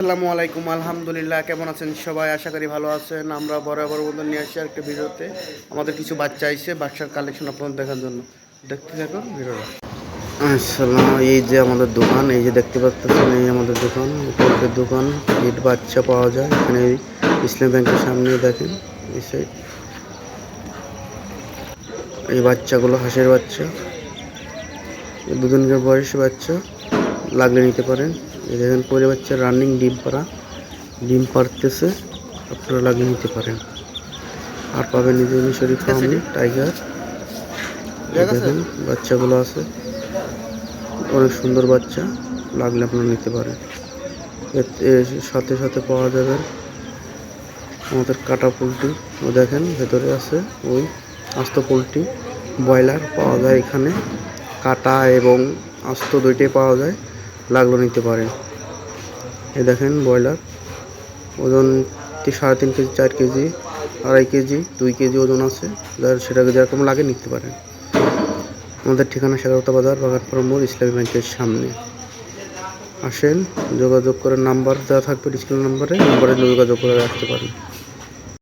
আসসালামু আলাইকুম, আলহামদুলিল্লাহ। কেমন আছেন সবাই? আশা করি ভালো আছেন। আমরা বরাবর মতো নিয়ে আসছি একটা ভিডিওতে। আমাদের কিছু বাচ্চা আইছে, বাচ্চার কালেকশন আপনাদের দেখার জন্য। দেখতে থাকুন ভিডিওটা। আসসালাম, এই যে আমাদের দোকান, এই যে দেখতে পাচ্ছেন, এই আমাদের দোকান, উপরের দোকান। ইট বাচ্চা পাওয়া যায় এখানে। ইসলাম ব্যাংকের সামনে দেখেন এই সাইড। এই বাচ্চাগুলো হাঁসের বাচ্চা, দুদিনের বয়সী বাচ্চা, লাগলে নিতে পারেন। এই দেখেন পরে বাচ্চা রানিং ডিম পাড়তেছে, আপনারা লাগিয়ে নিতে পারেন। আর পাবেন নিজে মিশরি ফার্মি টাইগার। দেখেন বাচ্চাগুলো আছে, অনেক সুন্দর বাচ্চা, লাগলে আপনারা নিতে পারেন। এর সাথে সাথে পাওয়া যাবে আমাদের কাটা পোলট্রি। দেখেন ভেতরে আছে ওই আস্ত পোলট্রি, ব্রয়লার পাওয়া যায় এখানে। কাটা এবং আস্ত দুইটাই পাওয়া যায়, লাগলো নিতে পারেন। এই দেখেন ব্রয়লার, ওজন 3.5 কেজি, 4 কেজি, 2.5 কেজি, 2 কেজি ওজন আছে। যার সেটাকে যেরকম লাগে নিতে পারেন। আমাদের ঠিকানা সাগরতা বাজার, বাগানপাড়া মোড়, ইসলামী ব্যাংকের সামনে। আসেন, যোগাযোগ করে নাম্বার দেওয়া থাকবে ডিসপ্লে নাম্বারে যোগাযোগ করে রাখতে পারেন।